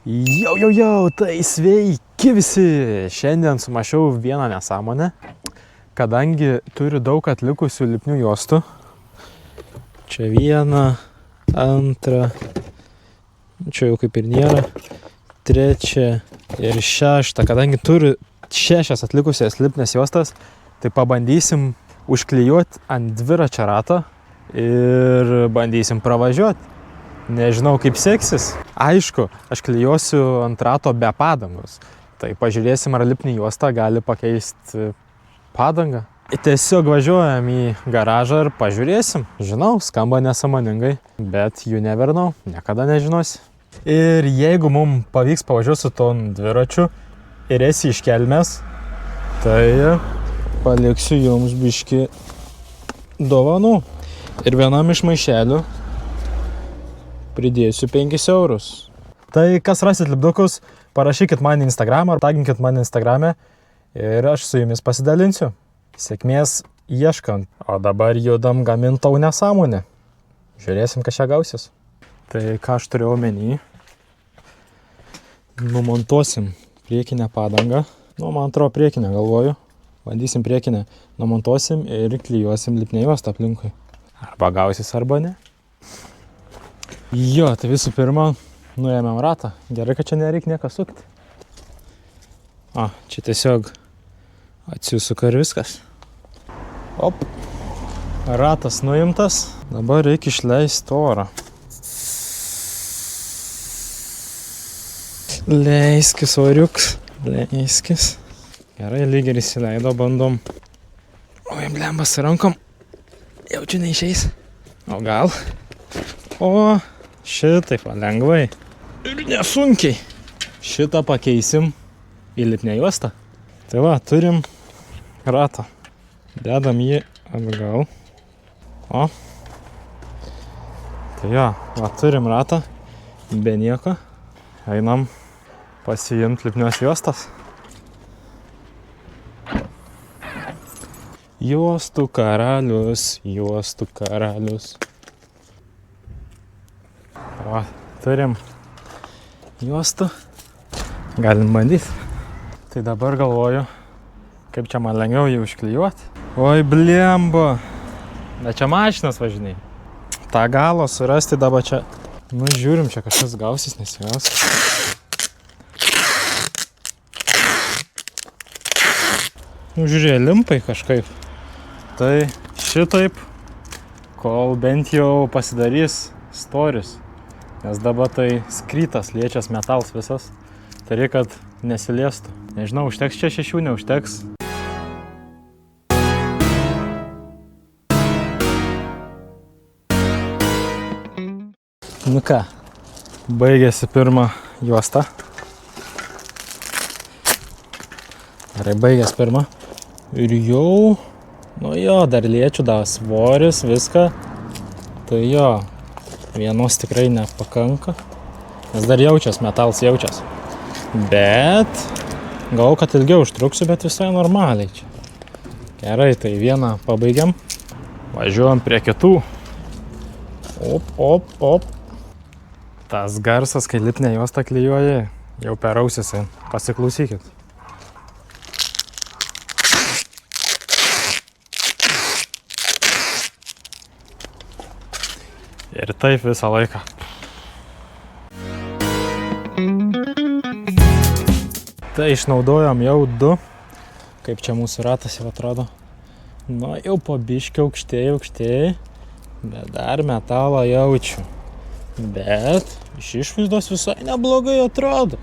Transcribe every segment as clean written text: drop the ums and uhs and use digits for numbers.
Jau, tai sveiki visi! Šiandien sumašiau vieną nesąmonę, kadangi turiu daug atlikusių lipnių juostų. Čia viena, antra, čia jau kaip ir nėra, trečia ir šešta. Kadangi turiu 6 atlikusias lipnes juostas, tai pabandysim užklijuoti ant dviračio rato ir bandysim pravažiuoti. Nežinau, kaip seksis. Aišku, aš klijuosiu ant rato be padangos. Tai pažiūrėsim, ar lipni juosta gali pakeisti padangą. Tiesiog važiuojam į garažą ir pažiūrėsim. Žinau, skamba nesąmoningai, bet you never know, niekada nežinosi. Ir jeigu mums pavyks pavažiuoti su ton dviračiu ir esi iš Kelmės, tai paliksiu jums biškį dovanų. Ir vienam iš maišelių pridėsiu 5 eurus. Tai kas rasit lipdukus, parašykit man į Instagramą ar taginkit man Instagrame ir aš su jumis pasidalinsiu. Sėkmės ieškant. O dabar judam gamint tau nesąmonę. Žiūrėsim, kas čia gausis. Tai ką aš turiu omeny? Numontuosim priekinę padangą. Man atrodo priekinę galvoju. Bandysim priekinę. Numontuosim ir klijuosim lipnią juostą aplinkui. Arba gausis, arba ne. Jo, tai visų pirma, nuėmėm ratą. Gerai, kad čia nereikia nieko sukti. Čia tiesiog atsisuka ir viskas. Op. Ratas nuimtas. Dabar reikia išleisti orą. Leiskis, oriuks. Leiskis. Gerai, lyg ir įsileido, bandom. Oi, blembas rankom. Jaučiu neišeis. O gal? O, šitaip lengvai ir nesunkiai. Šitą pakeisim į lipnią juostą. Tai va, turim ratą. Dedam jį atgal. O. Tai jo, va, turim ratą. Be nieko. Einam pasiimt lipnios juostas. Juostų karalius, juostų karalius. Va, turim juostų. Galim bandyti. Tai dabar galvoju, kaip čia man lengviau jį užklijuoti. Oi, blemba. Bet čia mašinas važinai. Ta galo surasti dabar čia. Nu, žiūrim, čia kažkas gausis, nesigaus. Nu, žiūrė, limpai kažkaip. Tai šitaip, kol bent jau pasidarys storis. Nes dabar tai skrytas, liečias metals visas. Tai reikia, kad nesiliestų. Nežinau, užteks čia 6, neužteks. Nu ką, baigėsi pirmą juostą. Gerai, baigęs pirmą. Ir jau, nu jo, dar liečiu, dar svoris, viską. Tai jo. Vienos tikrai nepakanka, nes dar jaučias, metals jaučias. Bet, galvoju, kad ilgiau užtruksiu, bet visai normaliai čia. Gerai, tai vieną pabaigiam. Važiuojam prie kitų. Op. Tas garsas, kai lipnę juostą klijuoji, jau per ausis. Pasiklausykit. Ir taip visą laiką. Tai išnaudojom jau 2. Kaip čia mūsų ratas jau atrodo. Nu, jau po biškį aukštėj. Bet dar metalą jaučiu. Bet iš išvaizdos visai neblogai atrodo.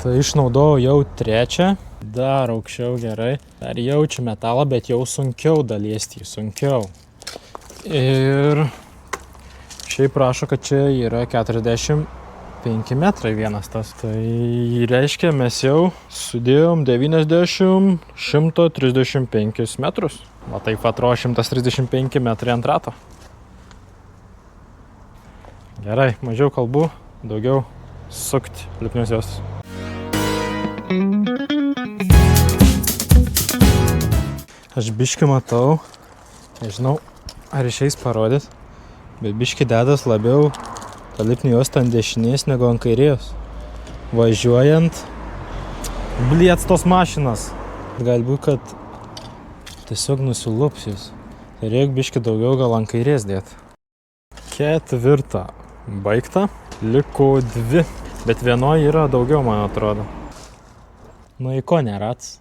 Tai išnaudojau jau 3. Dar aukščiau gerai. Dar jaučiu metalą, bet jau sunkiau daliesti, sunkiau. Ir šiaip prašo, kad čia yra 45 metrai vienas tas. Tai reiškia, mes jau sudėjom 90, 135 metrus. O taip atrodo 135 metrai ant rato. Gerai, mažiau kalbų, daugiau sukti lipnius juostus. Aš biškį matau, nežinau, ar išeis parodyti, Bet biški dedas labiau ta lipni juosta ant dešinės negu ant kairės. Važiuojant, bliec tos mašinas. Galbūt, kad tiesiog nusilups jūs. Tai reikia biški daugiau gal ant kairės dėt. 4 baigta, liko 2, bet vienoje yra daugiau, man atrodo. Nu, į ko nerats?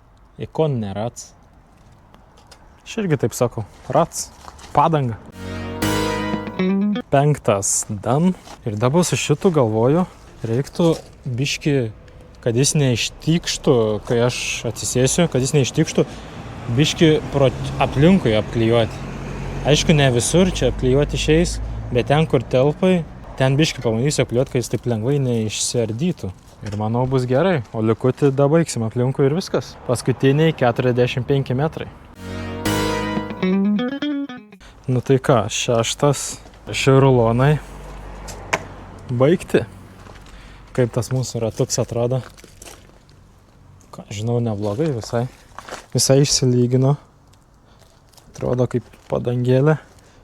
Aš irgi taip sakau, rats, padanga. 5 dan. Ir dabar su šitu galvoju, reiktų biški, kad jis neištykštų, kai aš atsisėsiu, kad jis neištykštų, biški aplinkui apklijuoti. Aišku, ne visur čia apklijuoti išeis, bet ten, kur telpai, ten biški pamatysiu apklijuoti, kad jis taip lengvai neišsiardytų. Ir manau bus gerai, o likutį dabaigsim aplinkui ir viskas. Paskutiniai 45 metrai. Nu tai ką, 6 rulonai baigti. Kaip tas mūsų ratuks atrodo. Ką, žinau, neblogai visai. Visai išsilygino. Atrodo kaip padangėlė.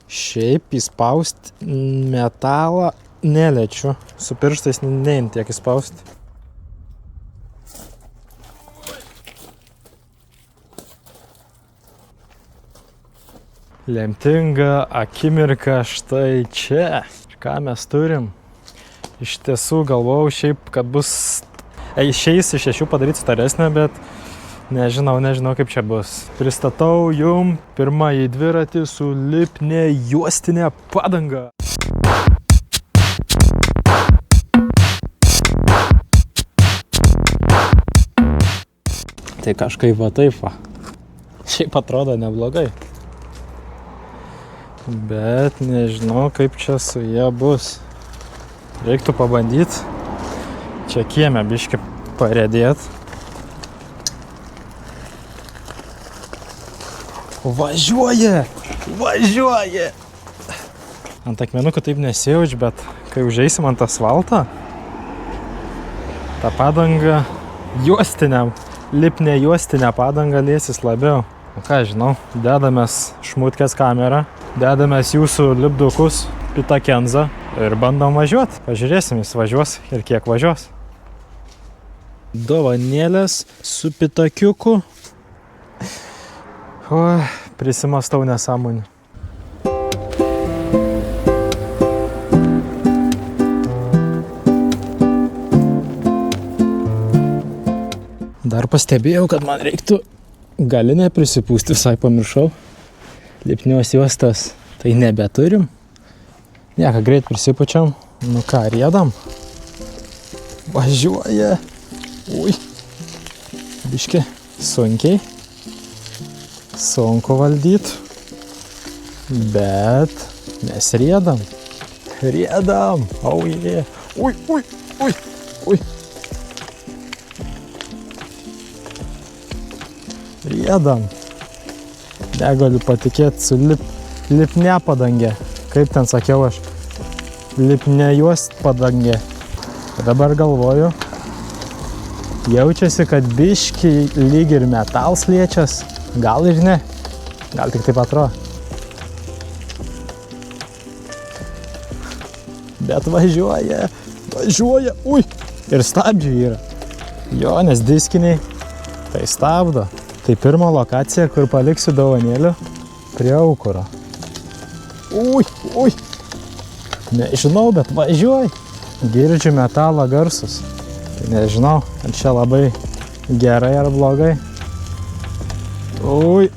Šiaip įspausti metalą neliečiu. Su pirštais neim tiek įspausti. Lemtinga akimirka štai čia. Ką mes turim? Iš tiesų galvojau šiaip, kad bus išeis iš 6 padaryti staresnę, bet nežinau kaip čia bus. Pristatau jum pirmąjį dviratį su lipne juostinė padanga. Tai kažkaip va taip va. Šiaip atrodo neblogai. Bet nežinau, kaip čia su jie bus. Reiktų pabandyti. Čia kieme biškį parėdėt. Važiuoja! Ant akmenukų taip nesijaučiu, bet kai užeisim ant asfaltą, ta padanga juostinė, lipnė juostinė padanga liesis labiau. O ką žinau, dedamės šmutkės kamerą. Dedamės jūsų lipdukus, Pita Kenzą ir bandom važiuoti. Pažiūrėsim, jis važiuos ir kiek važiuos. Dovanėlės su pitakiuku. O, prisimastau nesąmonį. Dar pastebėjau, kad man reiktų galinę prisipūsti, visai pamiršau. Lipnios juostos tai nebeturim. Nieko, greit prisipučiam. Nu ką, riedam. Važiuoja. Ui. Biški sunkiai. Sunku valdyt. Bet mes riedam. Oh yeah. Ui. Riedam. Negaliu patikėti su lipne padangė. Kaip ten sakiau aš. Lipne juost padangė. Dabar galvoju. Jaučiasi, kad biški lyg ir metals liečias. Gal ir ne. Gal tik taip atrodo. Bet važiuoja. Ui. Ir stabdžiai yra. Jo, nes diskiniai tai stabdo. Tai pirma lokacija, kur paliksiu dovanėlių prie aukuro. Ui. Nežinau, bet važiuoj. Girdžiu metalo garsus. Tai nežinau, ar čia labai gerai ar blogai. Ui.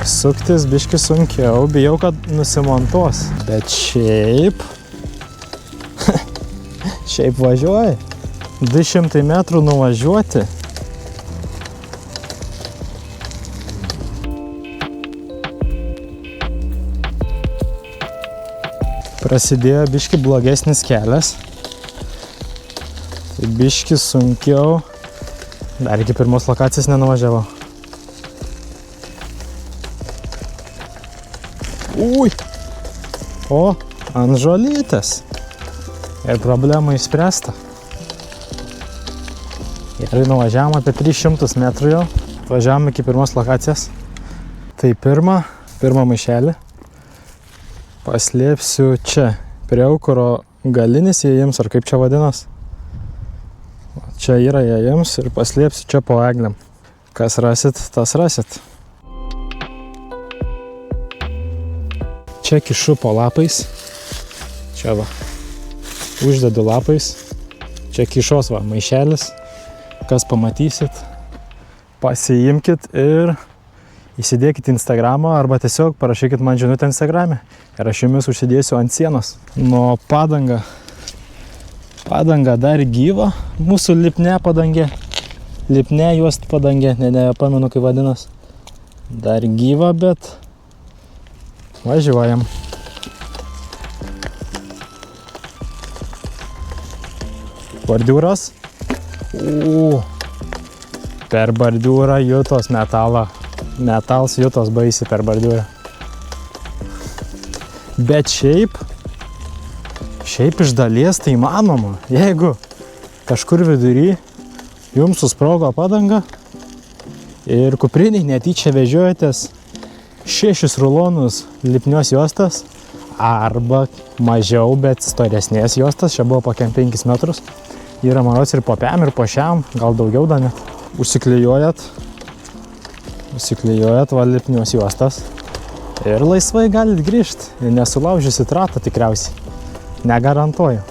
Suktis biški sunkiau, bijau, kad nusimontuos. Bet šiaip važiuoja. 200 metrų nuvažiuoti. Prasidėjo biški blogesnis kelias. Tai biški sunkiau. Dar iki pirmos lokacijos nenuvažiavau. Ui. O, ant žolytės. Ir problema išspręsta. Ir nuvažiavom apie 300 metrų jau. Važiavom iki pirmos lokacijos. Tai pirmą maišelį. paslėpsiu čia, prie aukuro galinis įėjims, ar kaip čia vadinas. Čia yra įėjims ir paslėpsiu čia po eglėm. Kas rasit, tas rasit. Čia kišu po lapais. Čia va. Uždedu lapais. Čia kišos va, maišelis. Kas pamatysit, pasiimkit ir įsidėkit Instagramą arba tiesiog parašykit man žinutę Instagrame. Ir aš jumis užsidėsiu ant sienos. Nuo padanga dar gyva. Mūsų lipne padangė. Lipne juost padangė. Nepamenu, kaip vadinas. Dar gyva, bet važiuojam. Bordiūras. Per bordiūrą jutos metalą. Metals jutos baisi per bordiūrą. Bet šiaip iš dalies tai įmanoma. Jeigu kažkur vidury jums susprogo padanga ir kupriniai netyčia vežiojatės 6 rulonus lipnios juostas arba mažiau, bet storesnės juostas, čia buvo po 5 metrus. Yra maros ir po pėm, ir po šiam, gal daugiau dar net. Užsiklijuojat va lipnios juostas ir laisvai galit grįžti. Ir nesulaužysit ratą tikriausiai. Negarantuoju.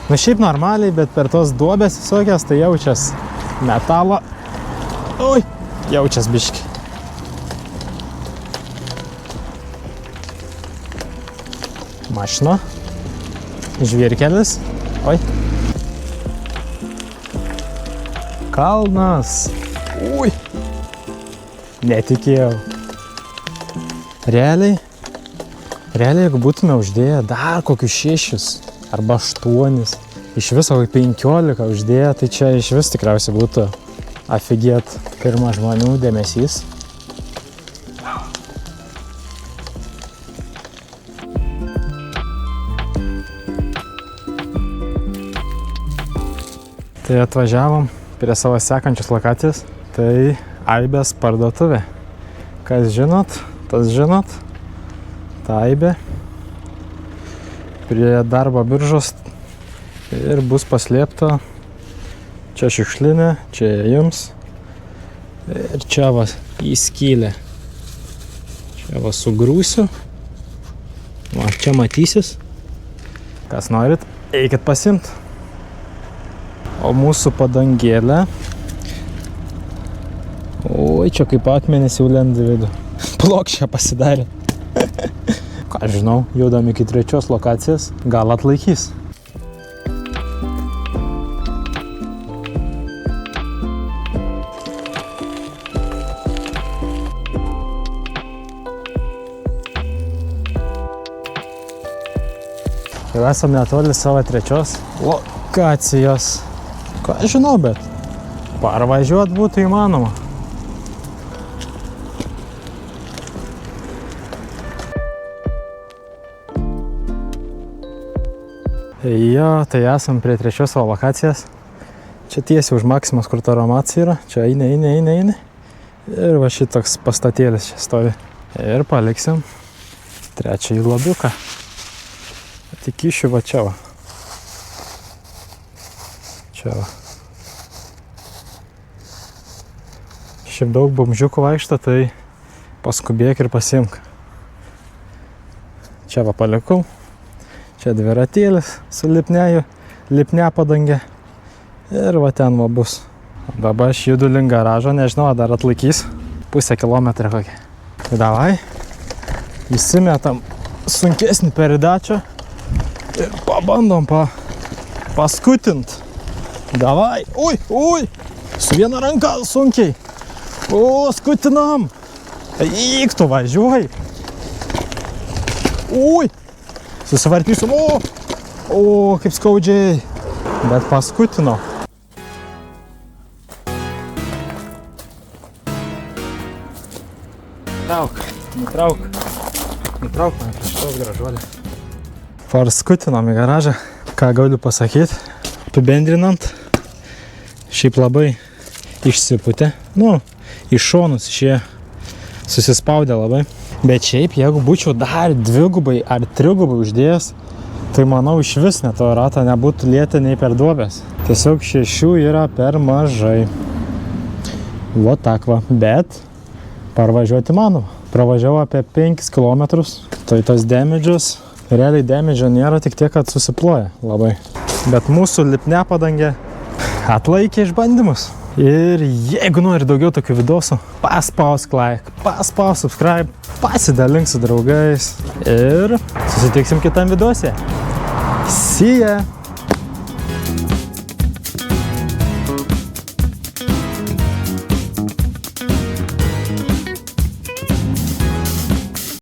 Nu šiaip normaliai, bet per tos duobės visokias tai jaučias metalą. Ui, jaučias biški. Mašina. Žvyrkelis. Oi. Kalnas. Ui. Netikėjau. Realiai, jeigu būtume uždėję dar kokius 6 arba 8, iš viso 15 uždėję, tai čia iš vis tikriausiai būtų afigėt pirmas žmonių dėmesys. Tai atvažiavom prie savo sekančios lokacijos, tai Aibės parduotuvė. Kas žinot, tas žinot, ta Aibė prie darbo biržos ir bus paslėpta. Čia šiukšlinė, čia jums ir čia va įskylė. Čia va sugrūsiu. Va, čia matysis. Kas norit, eikit pasimt. O mūsų padangėlė. Oi, čia kaip akmenys jau lenda vidų. Plokščia pasidarė. Ką žinau, judam iki 3 lokacijos, gal atlaikys. Jau esam netoli savo 3 lokacijos. Ką žinau, bet parvažiuot būtų įmanoma. Jo, tai esam prie 3 savo lokacijas. Čia tiesiai už Maksimos, kur taromacija yra. Čia eina. Ir va šitoks pastatėlis čia stovi. Ir paliksim 3 lobiuką. Tik išiu va čia va. Čia va. Šiaip daug bumžiukų vaikšto, tai paskubėk ir pasiimk. Čia va palikau. Čia dviratėlis su lipne padangė. Ir va ten va bus. Dabar aš judu link garažo, nežinau, dar atlaikys. 0,5 kilometrą kokį. Tai davai, įsimetam sunkesnį peridačią ir pabandom paskutint. Davai, ui, su viena ranka sunkiai. O, skutinam. Eik tu važiuoj. Ui. Susivartysiu, o, kaip skaudžiai, bet paskutino. Nutrauk man prieš tos gražuolį. Parskutinom į garažą, ką galiu pasakyti, apibendrinant, šiaip labai išsiputė, iš šonus šie susispaudė labai. Bet šiaip, jeigu būčiau dar 2 ar 3 uždėjęs, tai manau iš vis net to rato nebūtų lietę nei per duobės. Tiesiog 6 yra per mažai. Va tak va, bet parvažiuoti manau. Pravažiavau apie 5 km, tai tas damage'as, realiai damage'o nėra, tik tiek, kad susiploja labai. Bet mūsų lipne padangė atlaikė išbandymus. Ir jeigu nori daugiau tokių vidosų, paspausk like, paspausk subscribe, pasidalink su draugais ir susitiksim kitam vidose. See ya!